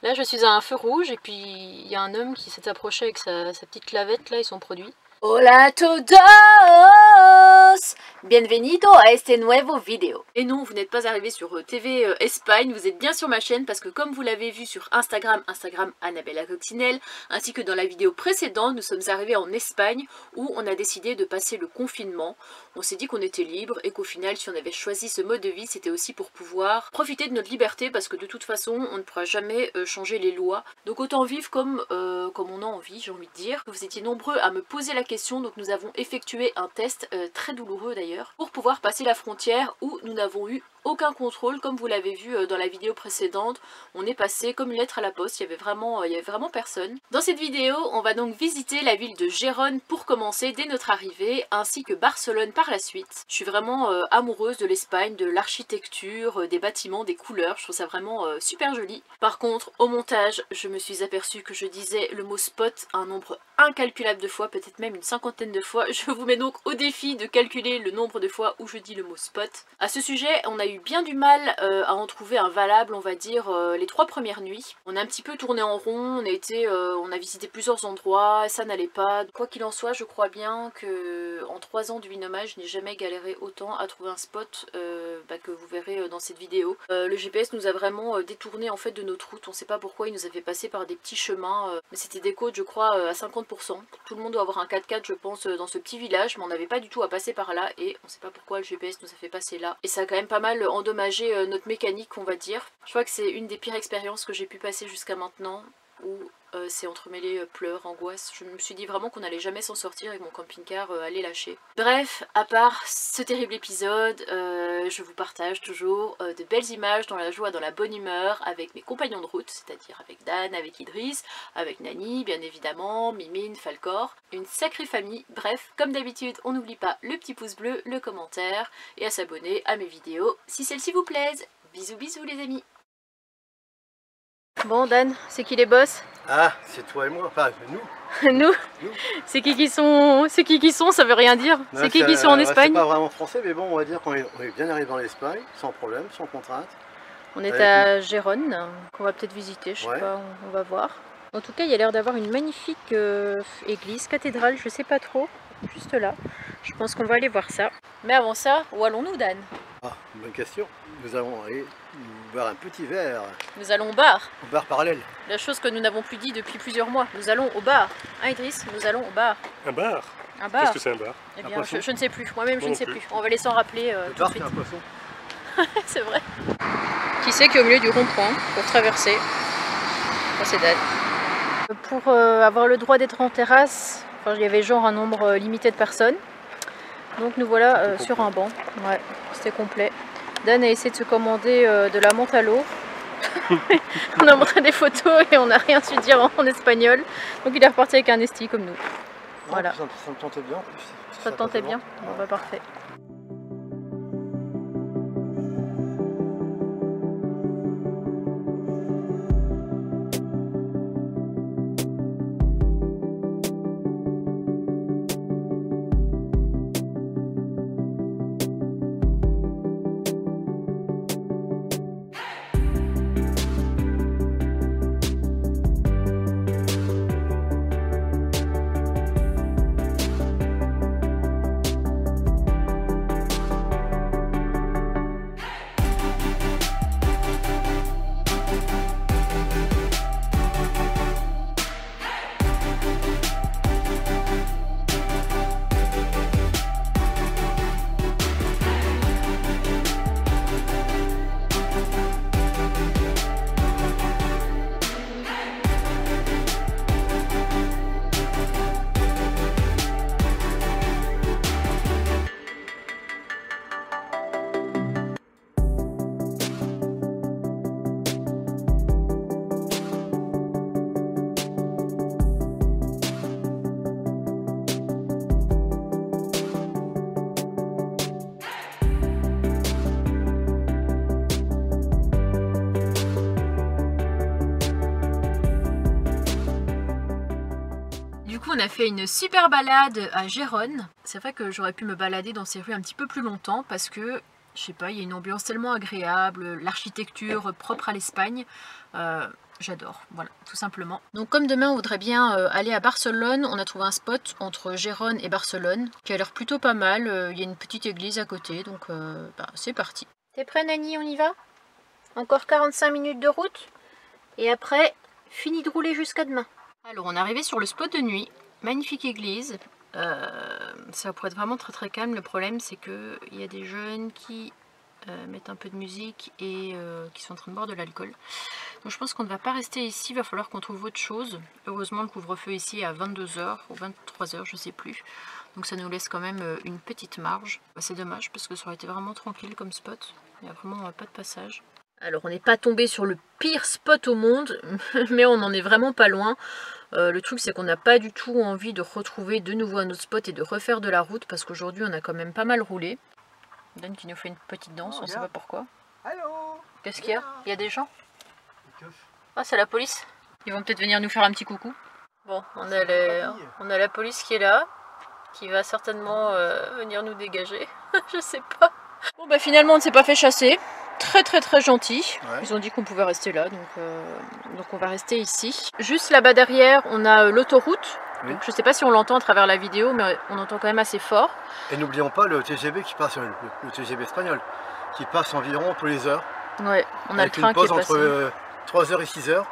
Là je suis à un feu rouge et puis il y a un homme qui s'est approché avec sa petite clavette là et son produit. Hola a todos! Bienvenido a este nuevo video. Et non, vous n'êtes pas arrivé sur TV Espagne, vous êtes bien sur ma chaîne parce que comme vous l'avez vu sur Instagram Annabella Coccinelle, ainsi que dans la vidéo précédente, nous sommes arrivés en Espagne où on a décidé de passer le confinement. On s'est dit qu'on était libre et qu'au final, si on avait choisi ce mode de vie, c'était aussi pour pouvoir profiter de notre liberté parce que de toute façon, on ne pourra jamais changer les lois. Donc autant vivre comme on a envie, j'ai envie de dire. Vous étiez nombreux à me poser la question, donc nous avons effectué un test très douloureux d'ailleurs pour pouvoir passer la frontière où nous n'avons eu aucun contrôle. Comme vous l'avez vu dans la vidéo précédente, on est passé comme une lettre à la poste, il y avait vraiment personne. Dans cette vidéo, on va donc visiter la ville de Gérone pour commencer dès notre arrivée, ainsi que Barcelone par la suite. Je suis vraiment amoureuse de l'Espagne, de l'architecture, des bâtiments, des couleurs, je trouve ça vraiment super joli. Par contre, au montage, je me suis aperçue que je disais le mot spot un nombre incalculable de fois, peut-être même une cinquantaine de fois. Je vous mets donc au défi de calculer le nombre de fois où je dis le mot spot. À ce sujet, on a eu bien du mal à en trouver un valable, on va dire, les 3 premières nuits. On a un petit peu tourné en rond, on a visité plusieurs endroits, ça n'allait pas. Quoi qu'il en soit, je crois bien que en 3 ans de vie nomade, je n'ai jamais galéré autant à trouver un spot que vous verrez dans cette vidéo. Le GPS nous a vraiment détourné en fait de notre route, on ne sait pas pourquoi il nous avait passé par des petits chemins, mais c'était des côtes je crois à 50%. Tout le monde doit avoir un 4x4 je pense dans ce petit village, mais on n'avait pas du tout à passer par là et on ne sait pas pourquoi le GPS nous a fait passer là. Et ça a quand même pas mal endommagé notre mécanique on va dire. Je crois que c'est une des pires expériences que j'ai pu passer jusqu'à maintenant où c'est entremêlé pleurs, angoisse. Je me suis dit vraiment qu'on n'allait jamais s'en sortir et que mon camping-car allait lâcher. Bref, à part ce terrible épisode, je vous partage toujours de belles images dans la joie, dans la bonne humeur, avec mes compagnons de route, c'est-à-dire avec Dan, avec Idriss, avec Nani, bien évidemment, Mimine, Falcor, une sacrée famille. Bref, comme d'habitude, on n'oublie pas le petit pouce bleu, le commentaire et à s'abonner à mes vidéos si celles-ci vous plaisent. Bisous bisous les amis. Bon Dan, c'est qui les boss? Ah, c'est toi et moi, enfin nous. Nous. C'est qui sont? C'est qui sont? Ça veut rien dire. C'est qui sont en Espagne? C'est pas vraiment français, mais bon, on va dire qu'on est bien arrivé dans l'Espagne, sans problème, sans contrainte. On est à Gérone, qu'on va peut-être visiter, je sais pas, on va voir. En tout cas, il y a l'air d'avoir une magnifique église, cathédrale, je sais pas trop, juste là. Je pense qu'on va aller voir ça. Mais avant ça, où allons-nous Dan? Ah, bonne question. Nous allons aller boire un petit verre. Nous allons au bar. Au bar parallèle. La chose que nous n'avons plus dit depuis plusieurs mois. Nous allons au bar. Hein Idriss, nous allons au bar. Un bar? Un bar. Qu'est-ce que c'est un bar? Eh bien, je ne sais plus. Moi-même, je ne sais plus. On va les s'en rappeler tout de suite. Un poisson. C'est vrai. Qui c'est qui est au milieu du rond-point pour traverser? Oh, c'est Dan. Pour avoir le droit d'être en terrasse, enfin, il y avait genre un nombre limité de personnes. Donc nous voilà sur un banc. Ouais, c'était complet. Dan a essayé de se commander de la menthe à l'eau. On a montré des photos et on n'a rien su dire en espagnol. Donc il est reparti avec un esti comme nous. Voilà. Ça me tentait bien. Ça te tentait bien? Bon bah parfait. On a fait une super balade à Gérone. C'est vrai que j'aurais pu me balader dans ces rues un petit peu plus longtemps parce que Je sais pas, il y a une ambiance tellement agréable, l'architecture propre à l'Espagne. J'adore, voilà, tout simplement. Donc comme demain on voudrait bien aller à Barcelone, on a trouvé un spot entre Gérone et Barcelone qui a l'air plutôt pas mal. Il y a une petite église à côté, donc c'est parti. T'es prêt Nani, on y va? Encore 45 minutes de route et après, fini de rouler jusqu'à demain. Alors on est arrivé sur le spot de nuit, magnifique église. Ça pourrait être vraiment très très calme. Le problème c'est que il y a des jeunes qui mettent un peu de musique et qui sont en train de boire de l'alcool. Donc je pense qu'on ne va pas rester ici, il va falloir qu'on trouve autre chose. Heureusement le couvre-feu ici est à 22 h ou 23 h, je sais plus. Donc ça nous laisse quand même une petite marge. C'est dommage parce que ça aurait été vraiment tranquille comme spot. Il n'y a vraiment pas de passage. Alors on n'est pas tombé sur le pire spot au monde, mais on n'en est vraiment pas loin. Le truc c'est qu'on n'a pas du tout envie de retrouver de nouveau un autre spot et de refaire de la route parce qu'aujourd'hui on a quand même pas mal roulé. Dan qui nous fait une petite danse, on ne sait pas pourquoi. Allô? Qu'est-ce qu'il y a? Il y a des gens? Ah, c'est la police. Ils vont peut-être venir nous faire un petit coucou. Bon, on a la police qui est là, qui va certainement venir nous dégager. Je sais pas. Bon bah finalement on ne s'est pas fait chasser. Très très très gentil. Ouais. Ils ont dit qu'on pouvait rester là, donc on va rester ici. Juste là-bas derrière, on a l'autoroute. Oui. Donc je sais pas si on l'entend à travers la vidéo, mais on entend quand même assez fort. Et n'oublions pas le TGV qui passe, le TGV espagnol, qui passe environ tous les heures. Ouais, on a le train qui est passé. Entre 3 h et 6 h.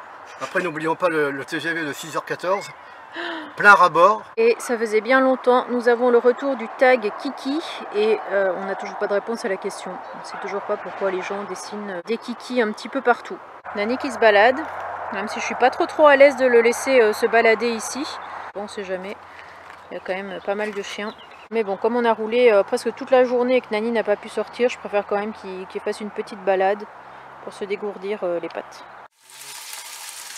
Après n'oublions pas le TGV de 6 h 14. Plein rabord. Et ça faisait bien longtemps. Nous avons le retour du tag Kiki et on n'a toujours pas de réponse à la question. On ne sait toujours pas pourquoi les gens dessinent des Kiki un petit peu partout. Nani qui se balade, même si je suis pas trop à l'aise de le laisser se balader ici. Bon, on sait jamais. Il y a quand même pas mal de chiens. Mais bon, comme on a roulé presque toute la journée et que Nani n'a pas pu sortir, je préfère quand même qu'il fasse une petite balade pour se dégourdir les pattes.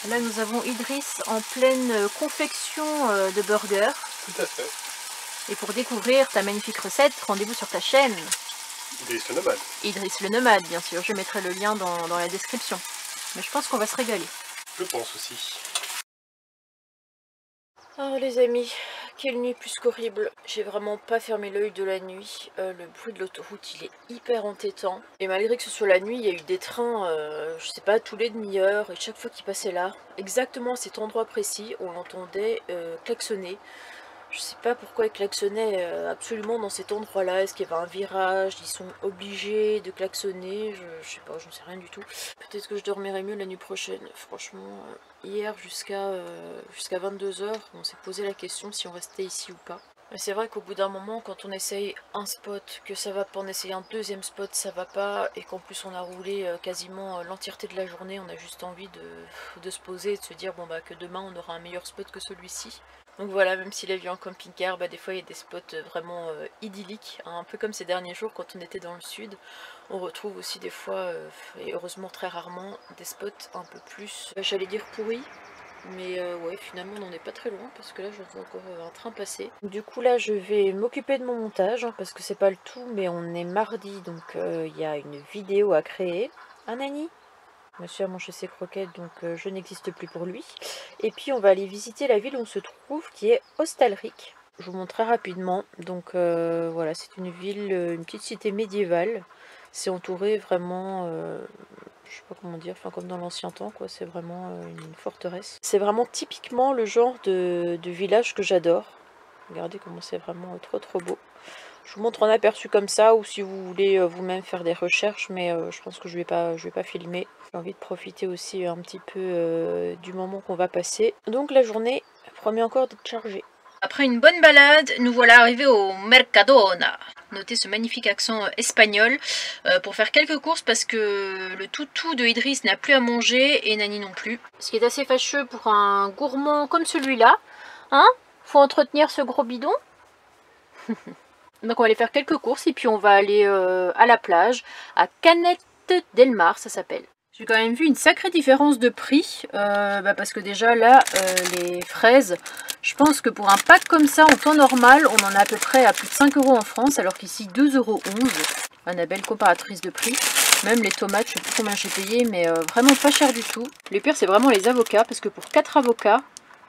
Là, nous avons Idriss en pleine confection de burgers. Tout à fait. Et pour découvrir ta magnifique recette, rendez-vous sur ta chaîne. Idriss le Nomade. Idriss le Nomade, bien sûr. Je mettrai le lien dans la description. Mais je pense qu'on va se régaler. Je pense aussi. Oh les amis, quelle nuit plus qu'horrible. J'ai vraiment pas fermé l'œil de la nuit. Le bruit de l'autoroute il est hyper entêtant. Et malgré que ce soit la nuit, il y a eu des trains, je sais pas, tous les demi-heures. Et chaque fois qu'ils passaient là, exactement à cet endroit précis, on l'entendait klaxonner. Je sais pas pourquoi ils klaxonnaient absolument dans cet endroit-là. Est-ce qu'il y avait un virage? Ils sont obligés de klaxonner? Je sais pas, j'en sais rien du tout. Peut-être que je dormirai mieux la nuit prochaine. Franchement, hier jusqu'à 22 h, on s'est posé la question si on restait ici ou pas. Mais c'est vrai qu'au bout d'un moment, quand on essaye un spot, que ça va pas, on essaye un deuxième spot, ça va pas, et qu'en plus on a roulé quasiment l'entièreté de la journée, on a juste envie de se poser et de se dire bon bah que demain on aura un meilleur spot que celui-ci. Donc voilà, même si la vie en camping-car, bah, des fois il y a des spots vraiment idylliques, hein, un peu comme ces derniers jours quand on était dans le sud. On retrouve aussi des fois, et heureusement très rarement, des spots un peu plus, j'allais dire pourris. Mais ouais, finalement on n'en est pas très loin parce que là je vois encore un train passer. Du coup là je vais m'occuper de mon montage hein, parce que c'est pas le tout, mais on est mardi donc il y a une vidéo à créer. Hein Nani? Monsieur a mangé ses croquettes donc je n'existe plus pour lui. Et puis on va aller visiter la ville où on se trouve qui est Hostalric. Je vous montre très rapidement. Donc voilà, c'est une ville, une petite cité médiévale. C'est entouré vraiment, je sais pas comment dire, enfin comme dans l'ancien temps quoi, c'est vraiment une forteresse. C'est vraiment typiquement le genre de village que j'adore. Regardez comment c'est vraiment trop beau. Je vous montre en aperçu comme ça, ou si vous voulez vous-même faire des recherches, mais je pense que je vais pas filmer. J'ai envie de profiter aussi un petit peu du moment qu'on va passer. Donc la journée promet encore d'être chargée. Après une bonne balade, nous voilà arrivés au Mercadona. Notez ce magnifique accent espagnol pour faire quelques courses parce que le toutou de Idriss n'a plus à manger et Nani non plus. Ce qui est assez fâcheux pour un gourmand comme celui-là. Hein? Faut entretenir ce gros bidon. Donc on va aller faire quelques courses et puis on va aller à la plage, à Canet del Mar ça s'appelle. J'ai quand même vu une sacrée différence de prix, parce que déjà là, les fraises, je pense que pour un pack comme ça en temps normal, on en a à peu près à plus de 5 € en France, alors qu'ici 2,11 €. Annabelle comparatrice de prix. Même les tomates, je sais plus combien j'ai payé, mais vraiment pas cher du tout. Le pire c'est vraiment les avocats, parce que pour 4 avocats,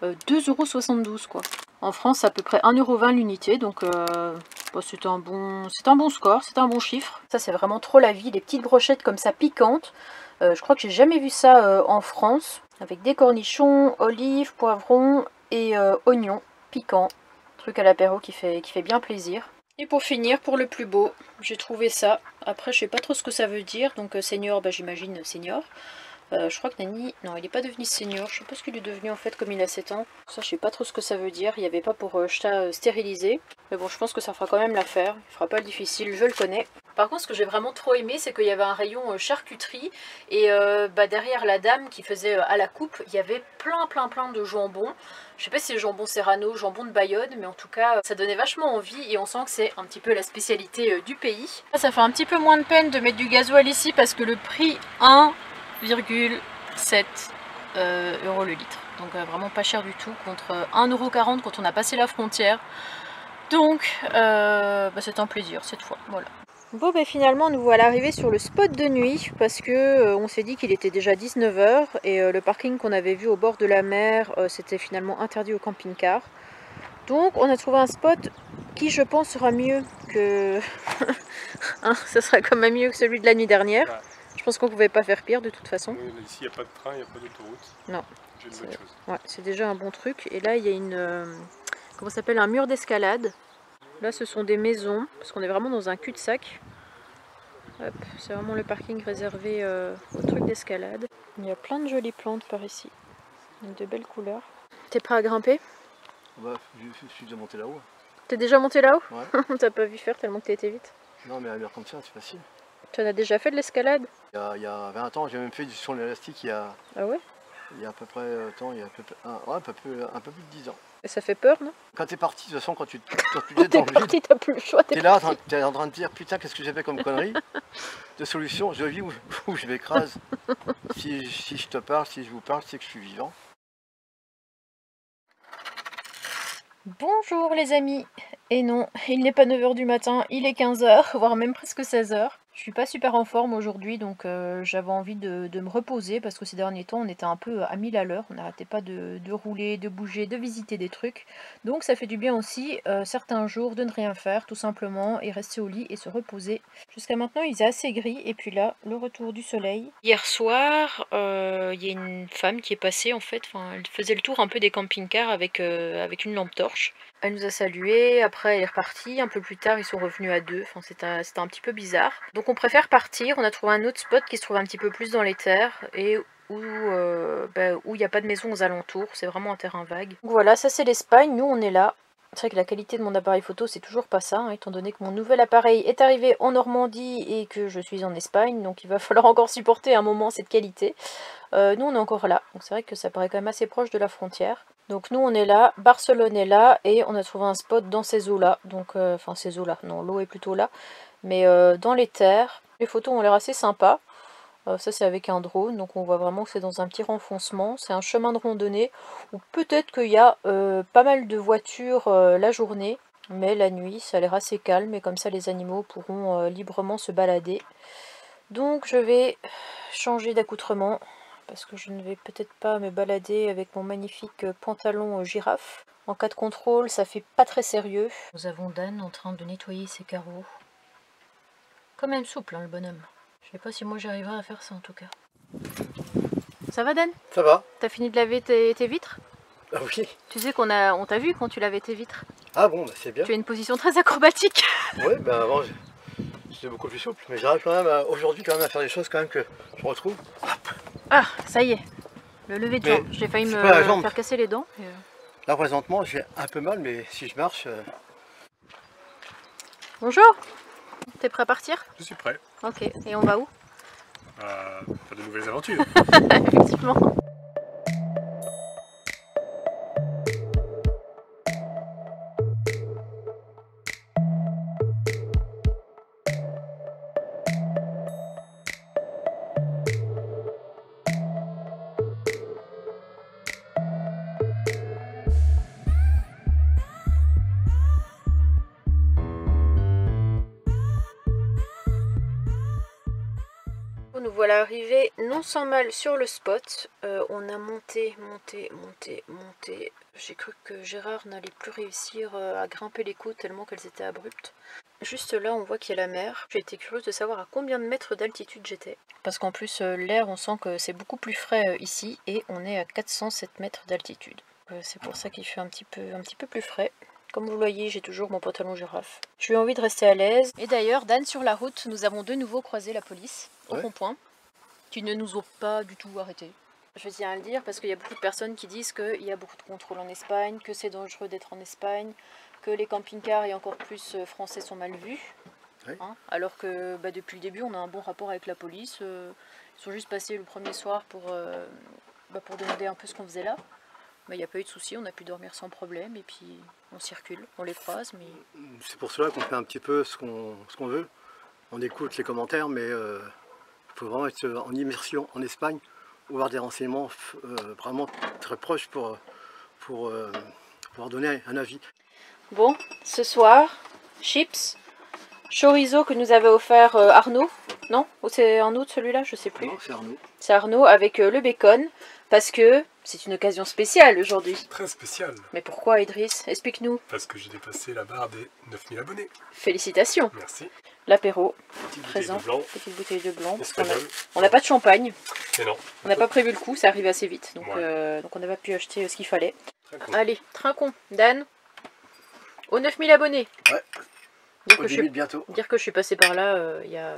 2,72 € quoi. En France, c'est à peu près 1,20 € l'unité, donc c'est un bon score, c'est un bon chiffre. Ça, c'est vraiment trop la vie, des petites brochettes comme ça piquantes. Je crois que j'ai jamais vu ça en France, avec des cornichons, olives, poivrons et oignons piquants. Truc à l'apéro qui fait bien plaisir. Et pour finir, pour le plus beau, j'ai trouvé ça. Après, je sais pas trop ce que ça veut dire, donc senior, bah, j'imagine senior. Je crois que Nani, non, il n'est pas devenu senior. Je sais pas ce qu'il est devenu en fait comme il a 7 ans. Ça, je sais pas trop ce que ça veut dire. Il n'y avait pas pour chat stérilisé. Mais bon, je pense que ça fera quand même l'affaire. Il fera pas le difficile, je le connais. Par contre, ce que j'ai vraiment trop aimé, c'est qu'il y avait un rayon charcuterie. Et derrière la dame qui faisait à la coupe, il y avait plein de jambon. Je sais pas si c'est jambon serrano, jambon de Bayonne, mais en tout cas, ça donnait vachement envie. Et on sent que c'est un petit peu la spécialité du pays. Ça fait un petit peu moins de peine de mettre du gasoil ici parce que le prix 1,7 € le litre, donc vraiment pas cher du tout, contre 1,40 € quand on a passé la frontière, donc c'est un plaisir cette fois, voilà. Bon, finalement nous voilà arrivés sur le spot de nuit parce que on s'est dit qu'il était déjà 19 h et le parking qu'on avait vu au bord de la mer c'était finalement interdit au camping-car, donc on a trouvé un spot qui je pense sera mieux que hein, ça sera quand même mieux que celui de la nuit dernière. Ouais. Je pense qu'on pouvait pas faire pire de toute façon. Oui, ici il n'y a pas de train, il n'y a pas d'autoroute. Non. C'est une bonne chose. Ouais, c'est déjà un bon truc. Et là il y a une comment ça s'appelle, un mur d'escalade. Là ce sont des maisons, parce qu'on est vraiment dans un cul-de-sac. C'est vraiment le parking réservé au truc d'escalade. Il y a plein de jolies plantes par ici, avec de belles couleurs. T'es prêt à grimper? Bah, je suis déjà monté là-haut. T'es déjà monté là-haut? Ouais. T'as pas vu faire tellement que t'as été vite. Non, mais à la mer comme ça, c'est facile. Tu en as déjà fait de l'escalade? Il y a 20 ans, j'ai même fait du sur l'élastique il y a... Ah ouais? Il y a à peu près un peu plus de 10 ans. Et ça fait peur, non? Quand t'es parti, de toute façon, quand tu t'es parti, t'as plus le choix. T'es là, t'es en train de dire, putain, qu'est-ce que j'ai fait comme connerie de solution, je vis ou je m'écrase. Si je te parle, si je vous parle, c'est que je suis vivant. Bonjour les amis. Et non, il n'est pas 9 h du matin, il est 15 h, voire même presque 16 h. Je suis pas super en forme aujourd'hui, donc j'avais envie de me reposer parce que ces derniers temps on était un peu à 1000 à l'heure, on n'arrêtait pas de rouler, de bouger, de visiter des trucs. Donc ça fait du bien aussi certains jours de ne rien faire tout simplement et rester au lit et se reposer. Jusqu'à maintenant il faisait assez gris et puis là le retour du soleil. Hier soir il y a une femme qui est passée en fait, elle faisait le tour un peu des camping-cars avec une lampe torche. Elle nous a salué, après elle est repartie, un peu plus tard ils sont revenus à deux, c'était un petit peu bizarre. Donc on préfère partir, on a trouvé un autre spot qui se trouve un petit peu plus dans les terres et où il n'y a pas de maison aux alentours, c'est vraiment un terrain vague. Donc voilà, ça c'est l'Espagne, nous on est là. C'est vrai que la qualité de mon appareil photo c'est toujours pas ça, étant donné que mon nouvel appareil est arrivé en Normandie et que je suis en Espagne, donc il va falloir encore supporter un moment cette qualité. Nous on est encore là, donc c'est vrai que ça paraît quand même assez proche de la frontière. Donc nous on est là, Barcelone est là et on a trouvé un spot dans ces eaux là, donc enfin ces eaux là, non l'eau est plutôt là, mais dans les terres. Les photos ont l'air assez sympas. Ça c'est avec un drone, donc on voit vraiment que c'est dans un petit renfoncement. C'est un chemin de randonnée où peut-être qu'il y a pas mal de voitures la journée, mais la nuit ça a l'air assez calme et comme ça les animaux pourront librement se balader. Donc je vais changer d'accoutrement parce que je ne vais peut-être pas me balader avec mon magnifique pantalon girafe. En cas de contrôle ça fait pas très sérieux. Nous avons Dan en train de nettoyer ses carreaux. Quand même souple le bonhomme. Je sais pas si moi j'arriverai à faire ça en tout cas. Ça va Dan? Ça va. T'as fini de laver tes vitres? Ah oui. Tu sais qu'on t'a vu quand tu lavais tes vitres. Ah bon, bah c'est bien. Tu as une position très acrobatique. Oui, ben avant j'étais beaucoup plus souple, mais j'arrive quand même aujourd'hui quand même à faire des choses quand même que je retrouve. Hop. Ah, ça y est. Le lever de jambe. J'ai failli me faire casser les dents. Et... Là présentement j'ai un peu mal, mais si je marche... Bonjour. T'es prêt à partir? Je suis prêt. Ok, et on va où? Faire de nouvelles aventures. Effectivement. voilà arrivés non sans mal sur le spot. On a monté. J'ai cru que Gérard n'allait plus réussir à grimper les côtes tellement qu'elles étaient abruptes. Juste là, on voit qu'il y a la mer. J'ai été curieuse de savoir à combien de mètres d'altitude j'étais. Parce qu'en plus, l'air, on sent que c'est beaucoup plus frais ici. Et on est à 407 mètres d'altitude. C'est pour ça qu'il fait un petit peu plus frais. Comme vous le voyez, j'ai toujours mon pantalon girafe. J'ai eu envie de rester à l'aise. Et d'ailleurs, Dan, sur la route, nous avons de nouveau croisé la police au rond-point, qui ne nous ont pas du tout arrêtés. Je tiens à le dire parce qu'il y a beaucoup de personnes qui disent qu'il y a beaucoup de contrôles en Espagne, que c'est dangereux d'être en Espagne, que les camping-cars et encore plus français sont mal vus. Oui. Hein, alors que depuis le début, on a un bon rapport avec la police. Ils sont juste passés le premier soir pour demander un peu ce qu'on faisait là. Mais il n'y a pas eu de souci, on a pu dormir sans problème et puis on circule, on les croise. Mais c'est pour cela qu'on fait un petit peu ce qu'on veut. On écoute les commentaires, mais il faut vraiment être en immersion en Espagne ou avoir des renseignements vraiment très proches pour pouvoir donner un avis. Bon, ce soir, chips, chorizo que nous avait offert Arnaud. Non? Ou c'est un autre celui-là? Je sais plus. Non, c'est Arnaud. C'est Arnaud avec le bacon, parce que c'est une occasion spéciale aujourd'hui. Très spéciale. Mais pourquoi, Idriss? Explique-nous. Parce que j'ai dépassé la barre des 9000 abonnés. Félicitations. Merci. L'apéro, présent. Petite bouteille de blanc. On n'a n'a pas de champagne. Et non. On n'a pas prévu le coup, ça arrive assez vite. Donc, donc on n'a pas pu acheter ce qu'il fallait. Trinquons. Allez, trinquons. Dan, aux 9000 abonnés. Ouais. Dire que je suis passée par là il y a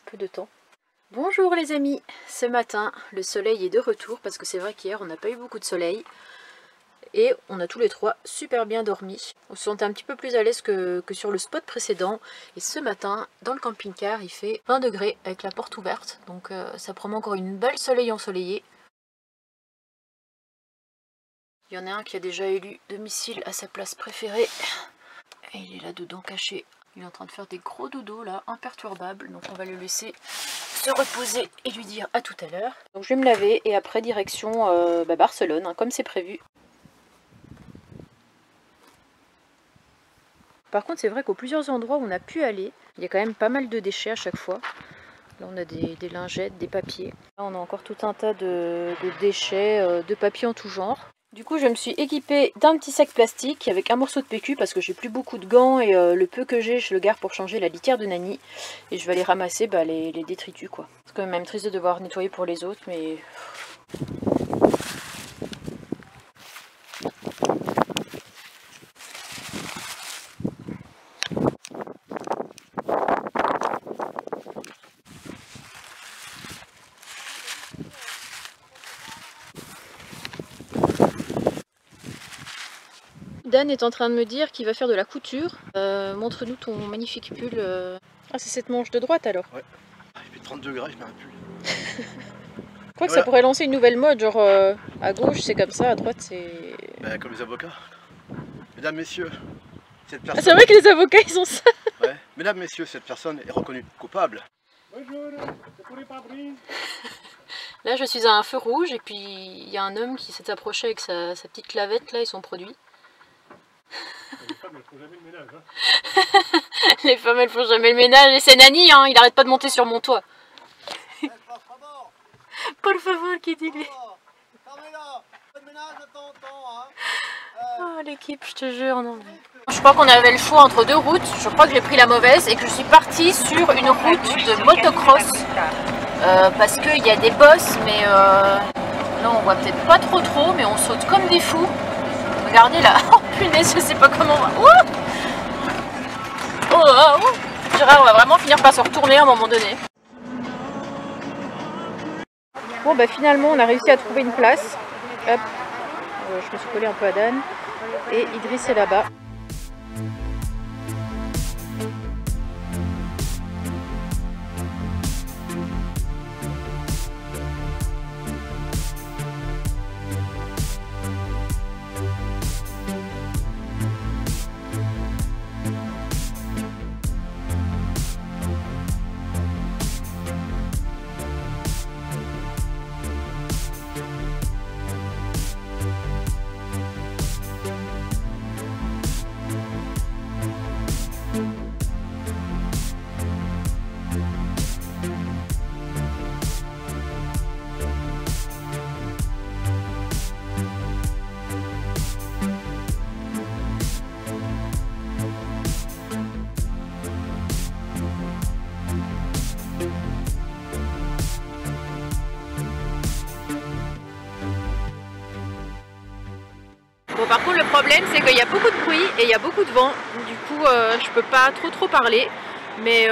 peu de temps. Bonjour les amis, ce matin le soleil est de retour parce que c'est vrai qu'hier on n'a pas eu beaucoup de soleil et on a tous les trois super bien dormi. On se sentait un petit peu plus à l'aise que sur le spot précédent et ce matin dans le camping-car il fait 20 degrés avec la porte ouverte donc ça promet encore une belle soleil ensoleillée. Il y en a un qui a déjà élu domicile à sa place préférée et il est là dedans caché. Il est en train de faire des gros dodos là, imperturbable, donc on va le laisser se reposer et lui dire à tout à l'heure. Donc je vais me laver et après direction Barcelone, hein, comme c'est prévu. Par contre c'est vrai qu'aux plusieurs endroits où on a pu aller, il y a quand même pas mal de déchets à chaque fois. Là on a des lingettes, des papiers. Là on a encore tout un tas de déchets, de papiers en tout genre. Du coup je me suis équipée d'un petit sac plastique avec un morceau de PQ parce que j'ai plus beaucoup de gants et le peu que j'ai je le garde pour changer la litière de Nani. Et je vais aller ramasser les détritus quoi. C'est quand même triste de devoir nettoyer pour les autres mais... Dan est en train de me dire qu'il va faire de la couture. Montre-nous ton magnifique pull. Ah, c'est cette manche de droite alors? Ouais. Il fait 30 degrés, je mets un pull. Je crois que ça pourrait lancer une nouvelle mode, genre à gauche c'est comme ça, à droite c'est... Comme les avocats. Mesdames, messieurs, cette personne... Ah, c'est vrai que les avocats ils ont ça. Ouais. Mesdames, messieurs, cette personne est reconnue coupable. Bonjour, c'est pour les pare-brises. Là je suis à un feu rouge et puis il y a un homme qui s'est approché avec sa petite clavette là et son produit. Les femmes elles font jamais le ménage. Hein. Les femmes elles font jamais le ménage et c'est Nani, hein, il arrête pas de monter sur mon toit. Por favor, qui dit lui. Oh l'équipe, je te jure, non. Je crois qu'on avait le choix entre deux routes, je crois que j'ai pris la mauvaise et que je suis partie sur une route de motocross. Parce qu'il y a des bosses, mais là on voit peut-être pas trop, mais on saute comme des fous. Regardez là, oh punaise, je sais pas comment on va. Je dirais on va vraiment finir par se retourner à un moment donné. Bon bah finalement on a réussi à trouver une place. Hop, je me suis collée un peu à Dan. Et Idriss est là-bas. Par contre le problème c'est qu'il y a beaucoup de bruit et il y a beaucoup de vent, du coup je peux pas trop parler. Mais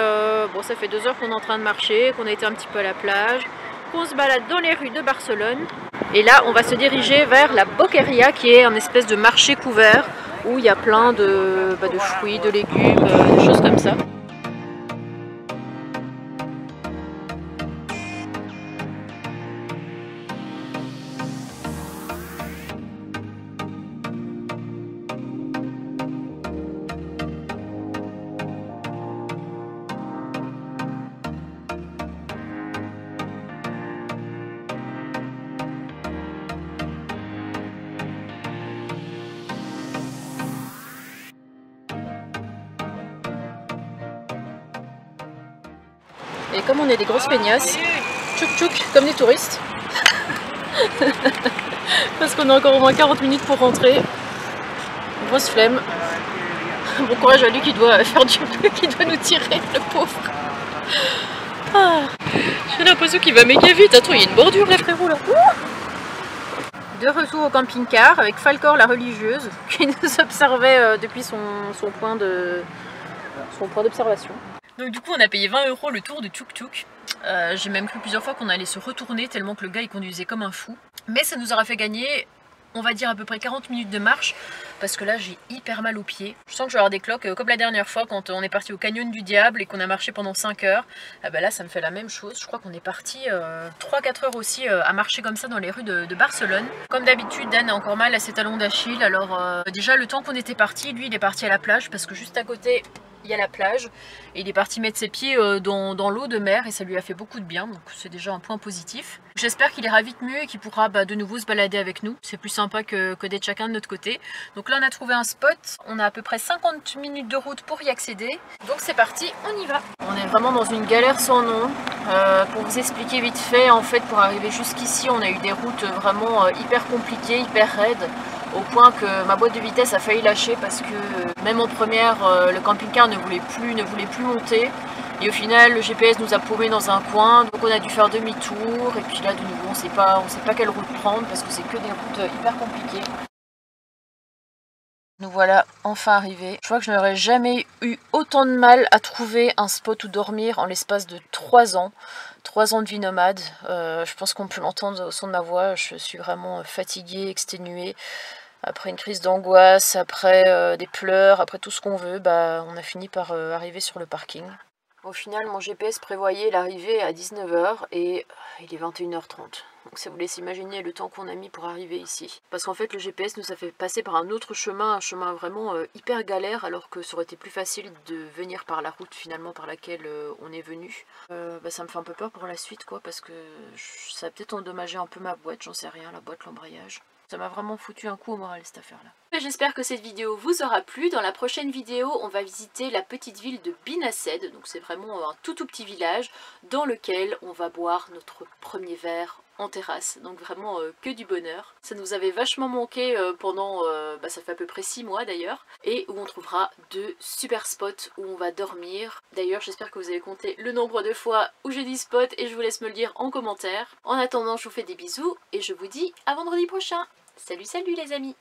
bon, ça fait 2 heures qu'on est en train de marcher, qu'on a été un petit peu à la plage, qu'on se balade dans les rues de Barcelone. Et là on va se diriger vers la Boqueria qui est un espèce de marché couvert où il y a plein de fruits, de légumes, des choses comme ça. Et comme on est des grosses feignasses, tchouk tchouk comme des touristes. Parce qu'on a encore au moins 40 minutes pour rentrer. Grosse flemme. Bon courage à lui qui doit faire du peu, qui doit nous tirer, le pauvre. Ah, j'ai l'impression qu'il va méga vite. Attends, il y a une bordure là frérot là. De retour au camping-car avec Falcor la religieuse qui nous observait depuis son point d'observation. Donc du coup on a payé 20 € le tour de Tchouk Tchouk. J'ai même cru plusieurs fois qu'on allait se retourner tellement que le gars il conduisait comme un fou. Mais ça nous aura fait gagner, on va dire à peu près 40 minutes de marche. Parce que là j'ai hyper mal aux pieds. Je sens que je vais avoir des cloques comme la dernière fois quand on est parti au Canyon du Diable et qu'on a marché pendant 5 heures. Ah bah là ça me fait la même chose. Je crois qu'on est parti 3-4 heures aussi à marcher comme ça dans les rues de Barcelone. Comme d'habitude Dan a encore mal à ses talons d'Achille. Alors déjà le temps qu'on était parti, lui il est parti à la plage parce que juste à côté il y a la plage et il est parti mettre ses pieds dans l'eau de mer et ça lui a fait beaucoup de bien, donc c'est déjà un point positif. J'espère qu'il ira vite mieux et qu'il pourra de nouveau se balader avec nous, c'est plus sympa que d'être chacun de notre côté. Donc là on a trouvé un spot, on a à peu près 50 minutes de route pour y accéder, donc c'est parti, on y va. On est vraiment dans une galère sans nom. Pour vous expliquer vite fait, en fait pour arriver jusqu'ici on a eu des routes vraiment hyper compliquées, hyper raides, au point que ma boîte de vitesse a failli lâcher parce que même en première le camping-car ne voulait plus monter et au final le GPS nous a paumé dans un coin, donc on a dû faire demi-tour et puis là de nouveau on sait pas quelle route prendre parce que c'est que des routes hyper compliquées. Nous voilà enfin arrivés. Je crois que je n'aurais jamais eu autant de mal à trouver un spot où dormir en l'espace de 3 ans. 3 ans de vie nomade. Je pense qu'on peut l'entendre au son de ma voix. Je suis vraiment fatiguée, exténuée. Après une crise d'angoisse, après des pleurs, après tout ce qu'on veut, on a fini par arriver sur le parking. Au final, mon GPS prévoyait l'arrivée à 19 h et il est 21h30. Donc ça vous laisse imaginer le temps qu'on a mis pour arriver ici. Parce qu'en fait, le GPS nous a fait passer par un autre chemin, un chemin vraiment hyper galère, alors que ça aurait été plus facile de venir par la route finalement par laquelle on est venu. Ça me fait un peu peur pour la suite, quoi, parce que ça va peut-être endommager un peu ma boîte, j'en sais rien, la boîte, l'embrayage. Ça m'a vraiment foutu un coup au moral cette affaire-là. J'espère que cette vidéo vous aura plu. Dans la prochaine vidéo, on va visiter la petite ville de Binased. Donc c'est vraiment un tout petit village dans lequel on va boire notre premier verre en terrasse. Donc vraiment que du bonheur. Ça nous avait vachement manqué pendant, ça fait à peu près 6 mois d'ailleurs. Et où on trouvera de super spots où on va dormir. D'ailleurs j'espère que vous avez compté le nombre de fois où j'ai dit spot et je vous laisse me le dire en commentaire. En attendant je vous fais des bisous et je vous dis à vendredi prochain. Salut salut les amis!